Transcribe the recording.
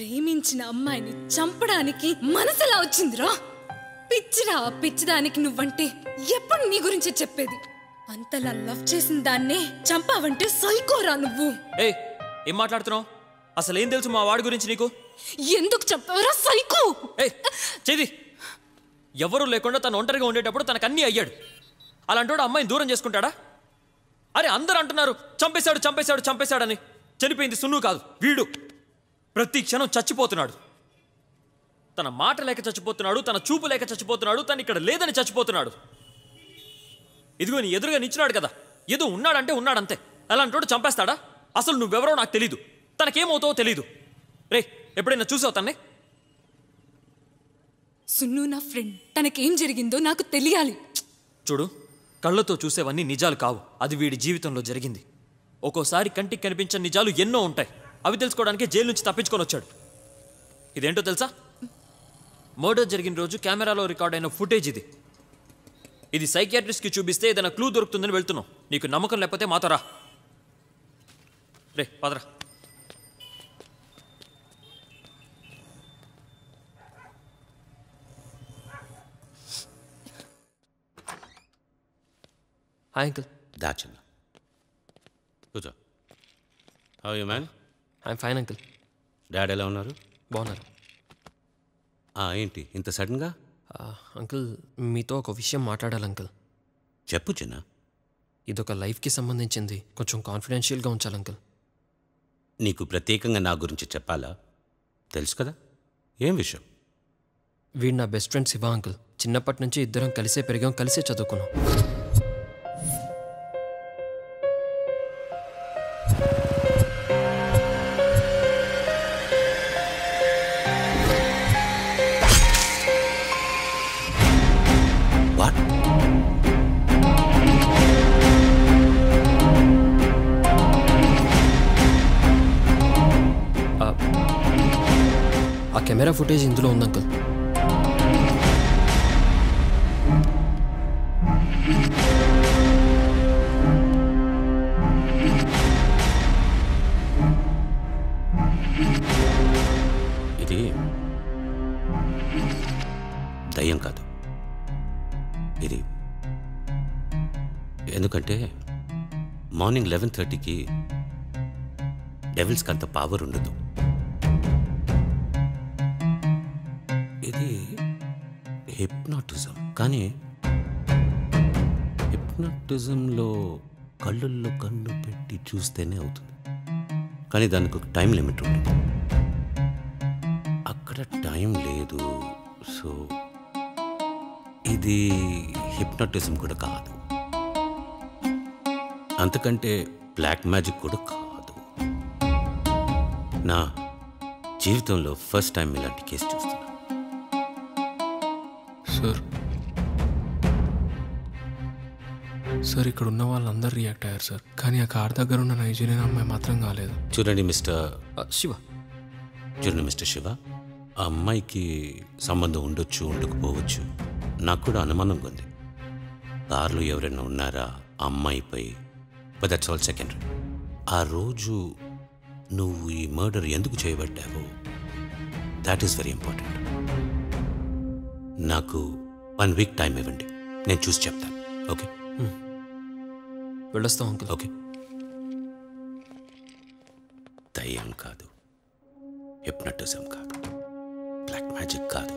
ప్రేమించిన అమ్మాయిని చంపడానికి మనసులా వచ్చిందిరా. పిచ్చిరా పిచ్చిదానికి నువ్వంటే ఎప్పుడు నీ గురించే చెప్పేది. అంతలా లవ్ చేసిన దాన్నే చంపావంటే సైకోరా నువ్వు. ఏం మాట్లాడుతున్నావు? అసలు ఏం తెలుసు మా వాడి గురించి నీకు? ఎందుకు చెప్పావరా సైకో? చేది ఎవరు లేకుండా తను ఒంటరిగా ఉండేటప్పుడు తనకు అన్నీ అయ్యాడు. అలాంటోడు అమ్మాయిని దూరం చేసుకుంటాడా? అరే అందరూ అంటున్నారు చంపేశాడు చంపేశాడు చంపేశాడని. చనిపోయింది సున్ను కాదు, వీడు. ప్రతి క్షణం చచ్చిపోతున్నాడు. తన మాట లేక చచ్చిపోతున్నాడు, తన చూపు లేక చచ్చిపోతున్నాడు, తను ఇక్కడ లేదని చచ్చిపోతున్నాడు. ఇదిగో నీ ఎదురుగా నిచ్చినాడు కదా, ఏదో ఉన్నాడంటే ఉన్నాడంతే. అలాంటోడు చంపేస్తాడా? అసలు నువ్వెవరో నాకు తెలీదు, తనకేమవుతావో తెలీదు. రే ఎప్పుడైనా చూసావు తన్నే? సున్ను నా ఫ్రెండ్, తనకేం జరిగిందో నాకు తెలియాలి. చూడు, కళ్ళతో చూసేవన్నీ నిజాలు కావు. అది వీడి జీవితంలో జరిగింది. ఒక్కోసారి కంటికి కనిపించని నిజాలు ఎన్నో ఉంటాయి. అవి తెలుసుకోవడానికి జైలు నుంచి తప్పించుకొని వచ్చాడు. ఇదేంటో తెలుసా? మర్డర్ జరిగిన రోజు కెమెరాలో రికార్డ్ అయిన ఫుటేజ్ ఇది. ఇది సైకియాట్రిస్ట్కి చూపిస్తే ఏదైనా క్లూ దొరుకుతుందని వెళ్తున్నావు. నీకు నమ్మకం లేకపోతే మాతో రా. రే పదరా. Hi uncle. దాచన్న కూర్చో. How you man? I'm fine uncle. Daddy ఎలా ఉన్నారు? బాగున్నారు. ఏంటి ఇంత సడన్గా? అంకుల్ మీతో ఒక విషయం మాట్లాడాలి అంకుల్. చెప్పు చిన్న. ఇదొక లైఫ్కి సంబంధించింది, కొంచెం కాన్ఫిడెన్షియల్గా ఉంచాలి అంకుల్. నీకు ప్రత్యేకంగా నా గురించి చెప్పాలా? తెలుసు కదా, ఏం విషయం? వీడు నా బెస్ట్ ఫ్రెండ్ శివ అంకుల్. చిన్నప్పటి నుంచి ఇద్దరం కలిసే పెరిగాం, కలిసే చదువుకున్నాం. ఆ కెమెరా ఫుటేజ్ ఇందులో ఉంది అంకుల్. ఇది దయ్యం కాదు. ఇది ఎందుకంటే మార్నింగ్ 11:30కి డెవిల్స్కి అంత పవర్ ఉండదు. ఇది హిప్నాటిజం. కానీ హిప్నాటిజంలో కళ్ళల్లో కన్ను పెట్టి చూస్తేనే అవుతుంది. కానీ దానికి ఒక టైం లిమిట్ ఉంటుంది. అక్కడ టైం లేదు. సో ఇది హిప్నాటిజం కూడా కాదు, అంతకంటే బ్లాక్ మ్యాజిక్ కూడా కాదు. నా జీవితంలో ఫస్ట్ టైం ఇలాంటి కేసు చూస్తున్నా. సార్ ఇక్కడ ఉన్న వాళ్ళందరూ రియాక్ట్ అయ్యారు సార్, కానీ ఆ కార్ దగ్గర ఉన్న నైజీరియన్ అమ్మాయి మాత్రం కాలేదు. చూడండి మిస్టర్ శివ, చూడండి మిస్టర్ శివ, ఆ అమ్మాయికి సంబంధం ఉండొచ్చు, ఉండకపోవచ్చు. నాకు కూడా అనుమానంగా ఉంది. కార్లో ఎవరైనా ఉన్నారా ఆ అమ్మాయిపై? But that's all secondary. ఆ రోజు నువ్వు ఈ మర్డర్ ఎందుకు చేయబడ్డావో దాట్ ఈస్ వెరీ ఇంపార్టెంట్. నాకు 1 వీక్ టైం ఇవ్వండి, నేను చూసి చెప్తాను. ఓకే, వెళ్ళొస్తాం అంకుల్. ఓకే. దయ్యం కాదు, హిప్నటిజం కాదు, బ్లాక్ మ్యాజిక్ కాదు.